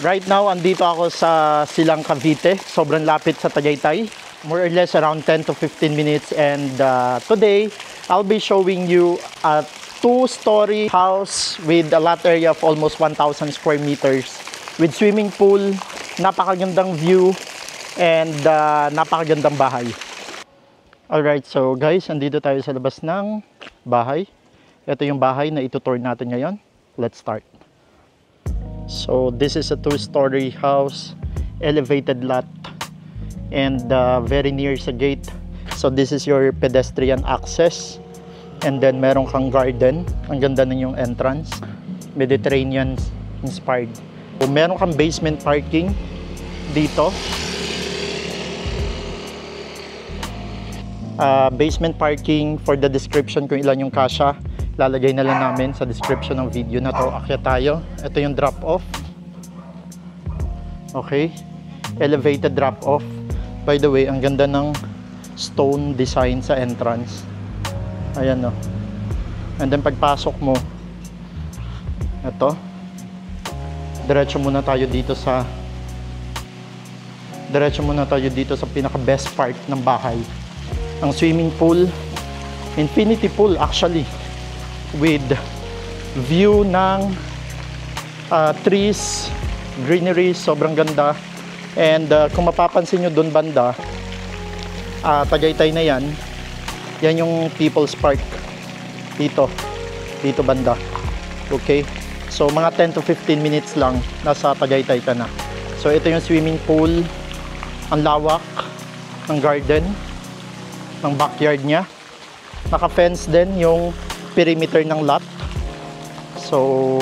Right now, andito ako sa Silang Cavite. Sobrang lapit sa Tagaytay. More or less around 10 to 15 minutes. And today, I'll be showing you a 2-story house with a lot area of almost 1,000 square meters. With swimming pool, napakagandang view, and napakagandang bahay. Alright, so guys, andito tayo sa labas ng bahay. Ito yung bahay na itutour natin ngayon. Let's start. So this is a 2-story house, elevated lot, and very near sa gate. So this is your pedestrian access, and then meron kang garden. Ang ganda ng yung entrance, Mediterranean inspired. So meron kang basement parking dito. Basement parking, for the description kung ilan yung kasya, lalagay na lang namin sa description ng video na to. Akyat tayo. Ito yung drop off. Okay, elevated drop off. By the way, ang ganda ng stone design sa entrance. Ayan, no. And then pagpasok mo, ito, diretso muna tayo dito sa pinaka best part ng bahay. Ang swimming pool, infinity pool actually, with view ng trees, greenery, sobrang ganda. And kung mapapansin nyo doon banda, Tagaytay na yan yung People's Park dito banda. Okay, so mga 10 to 15 minutes lang nasa Tagaytay ka na. So ito yung swimming pool, ang lawak ng garden, ng backyard nya. Naka-fence din yung perimeter ng lot. So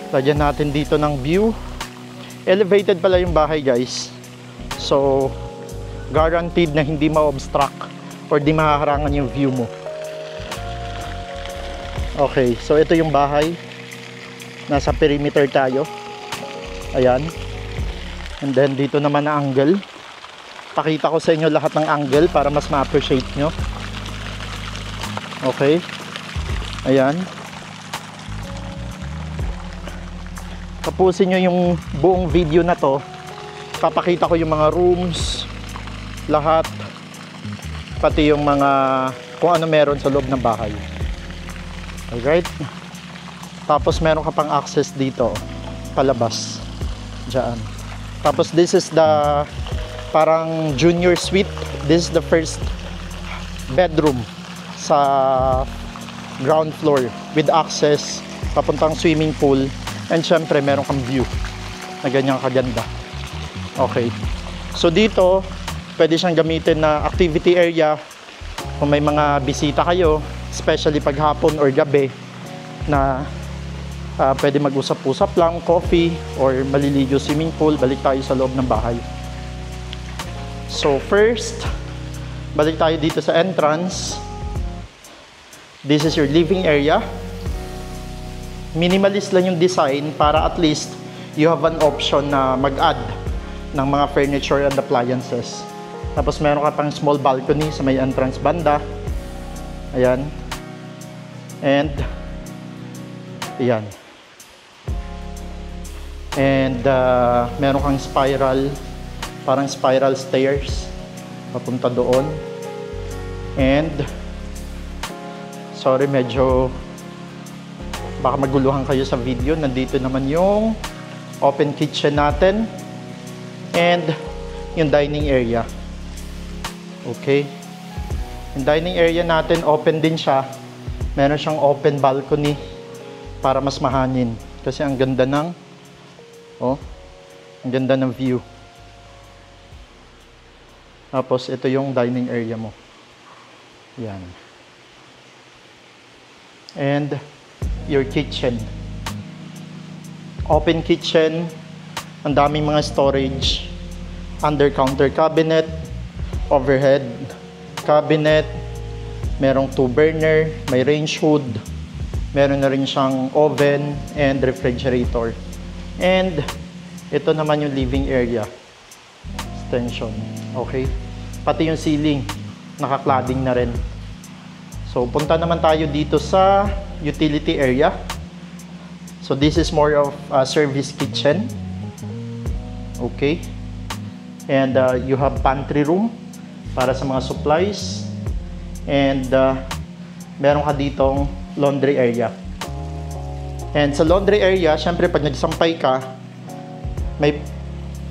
lagyan natin dito ng view. Elevated pala yung bahay, guys. So guaranteed na hindi ma-obstruct or di mahaharangan yung view mo. Okay, so ito yung bahay. Nasa perimeter tayo. Ayan. And then dito naman na angle. Pakita ko sa inyo lahat ng angle para mas ma-appreciate nyo. Okay. Ayan. Tapusin nyo yung buong video na to. Papakita ko yung mga rooms, lahat, pati yung mga kung ano meron sa loob ng bahay. Alright. Tapos meron ka pang access dito, palabas, dyan. Tapos this is the parang junior suite. This is the first bedroom sa ground floor with access papuntang swimming pool. And syempre meron kang view na ganyang kaganda. Okay, so dito pwede siyang gamitin na activity area kung may mga bisita kayo, especially pag hapon or gabi, na pwede mag-usap-usap lang, coffee, or maliligo swimming pool. Balik tayo sa loob ng bahay. So first, balik tayo dito sa entrance. This is your living area. Minimalist lang yung design para at least you have an option na mag-add ng mga furniture and appliances. Tapos meron ka pang small balcony sa may entrance banda. Ayan. And ayan. And meron kang spiral, parang spiral stairs papunta doon. And sorry, medyo baka maguluhan kayo sa video. Nandito naman yung open kitchen natin and yung dining area. Okay, yung dining area natin open din siya. Meron siyang open balcony para mas mahangin kasi ang ganda ng ang ganda ng view. Tapos ito yung dining area mo. Yan. And your kitchen, open kitchen, ang daming mga storage, under counter cabinet, overhead cabinet, merong 2 burner, may range hood, meron na rin siyang oven and refrigerator. And ito naman yung living area extension. Okay, pati yung ceiling naka-cladding na rin. So punta naman tayo dito sa utility area. So this is more of a service kitchen. Okay? And you have pantry room para sa mga supplies. And meron ka ditong laundry area. And sa laundry area, syempre pag nagsampay ka, may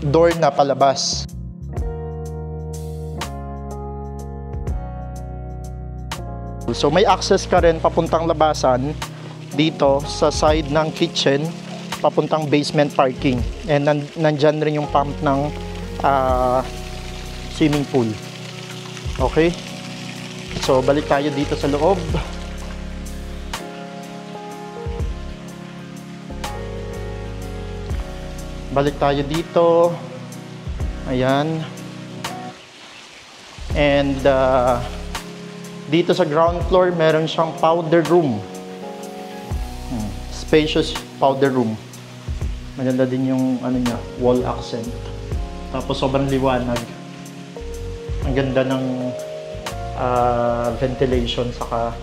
door na palabas. So may access ka rin papuntang labasan dito sa side ng kitchen papuntang basement parking. And nandyan rin yung pump ng swimming pool. Okay? So balik tayo dito sa loob. Balik tayo dito. Ayan. And dito sa ground floor, meron siyang powder room. Spacious powder room. Maganda din yung ano niya, wall accent. Tapos sobrang liwanag. Ang ganda ng ventilation saka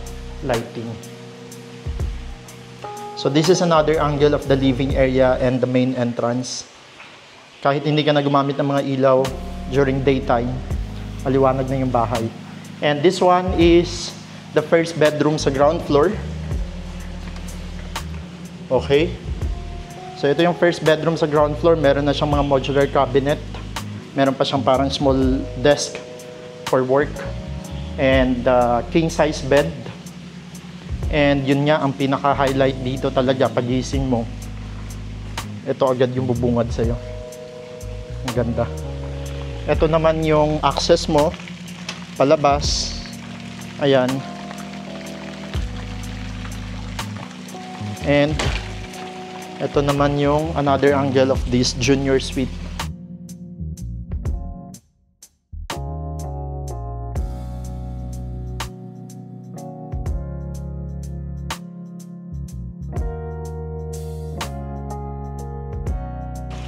lighting. So this is another angle of the living area and the main entrance. Kahit hindi ka na gumamit ng mga ilaw during daytime, maliwanag na yung bahay. And this one is the first bedroom sa ground floor. Okay. So ito yung first bedroom sa ground floor. Meron na siyang mga modular cabinet. Meron pa siyang parang small desk for work. And king size bed. And yun nga ang pinaka-highlight dito talaga pagising mo. Ito agad yung bubungad sa'yo. Ang ganda. Ito naman yung access mo palabas. Ayan. And ito naman yung another angle of this junior suite.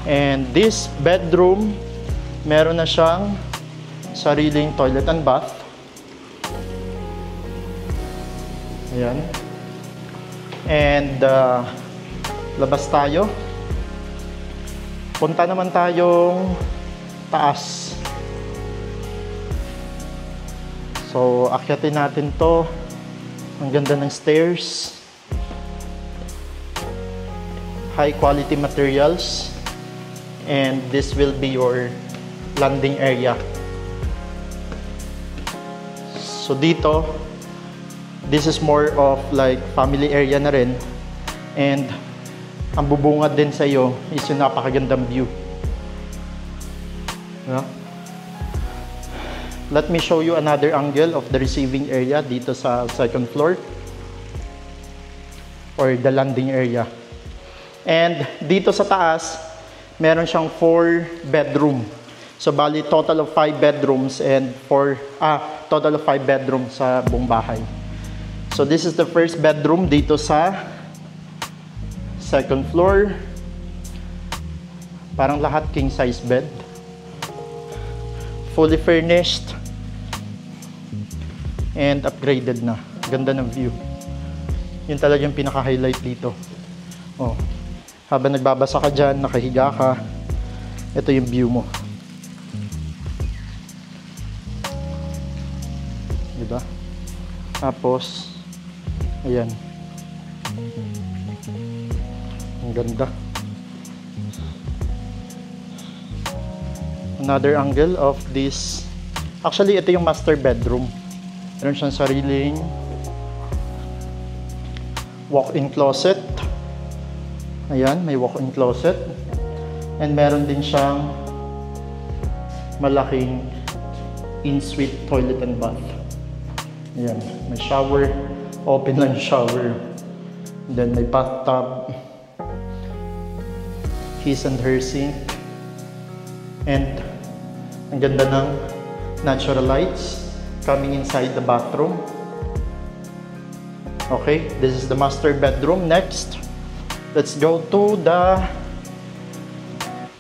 And this bedroom, meron na siyang sariling toilet and bath. Ayan. And labas tayo. Punta naman tayong taas. So, akyatin natin to. Ang ganda ng stairs. High quality materials. And this will be your landing area. So dito, this is more of like family area na rin. And ang bubungad din sa iyo is yung napakagandang view. Yeah. Let me show you another angle of the receiving area dito sa second floor or the landing area. And dito sa taas, meron siyang 4 bedroom. So bali total of 5 bedrooms and total of 5 bedrooms sa buong bahay. So this is the first bedroom dito sa second floor. Parang lahat king size bed. Fully furnished and upgraded na. Ganda ng view. Yun talaga yung pinaka-highlight dito. Oh. Habang nagbabasa ka dyan, nakahiga ka, ito yung view mo. Diba? Tapos, ayan. Ang ganda. Another angle of this. Actually, ito yung master bedroom. Meron siyang sariling walk-in closet. Ayan, may walk-in closet. And meron din siyang malaking in-suite toilet and bath. Ayan, may shower. Open lang yung shower. And then may bathtub. His and her sink. And ang ganda ng natural lights coming inside the bathroom. Okay, this is the master bedroom. Next, let's go to the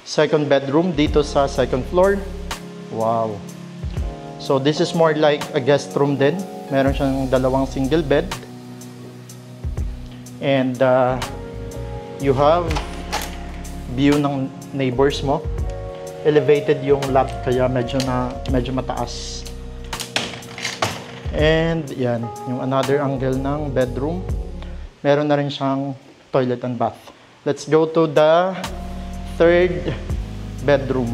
second bedroom dito sa second floor. Wow. So this is more like a guest room din. Meron siyang dalawang single bed. And you have view ng neighbors mo. elevated yung lot kaya medyo mataas. And yan, yung another angle ng bedroom. Meron na rin siyang toilet and bath. Let's go to the third bedroom.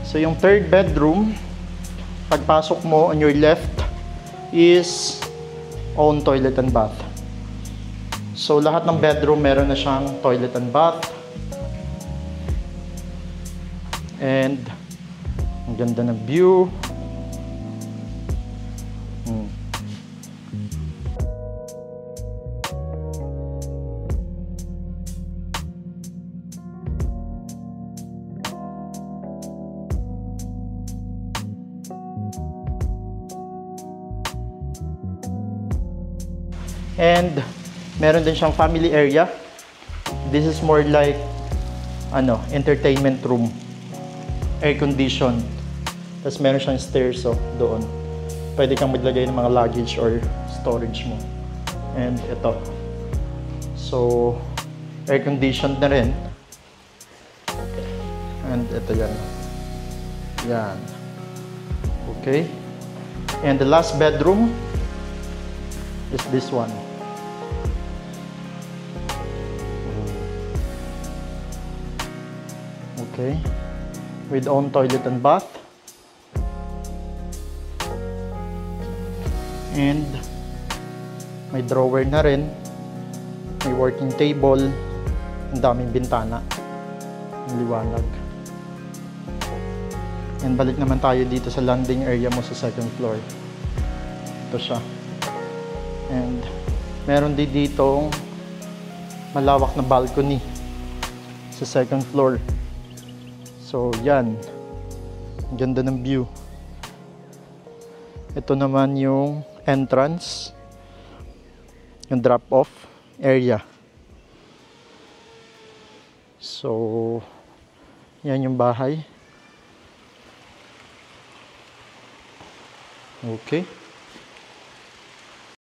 So yung third bedroom, pagpasok mo on your left is own toilet and bath. So lahat ng bedroom meron na siyang toilet and bath. And ang ganda ng view. And meron din siyang family area. This is more like entertainment room. Air conditioned. Tapos meron siyang stairs doon. Pwede kang maglagay ng mga luggage or storage mo. And ito. So air conditioned na rin. And ito yan. Yan. Okay. And the last bedroom is this one. Okay, with own toilet and bath, and may drawer na rin, may working table, ang daming bintana, ang liwanag. And balik naman tayo dito sa landing area mo sa second floor. Ito siya. And meron din ditong malawak na balcony sa second floor. So yan, ang ganda ng view. Ito naman yung entrance, yung drop-off area. So yan yung bahay. Okay.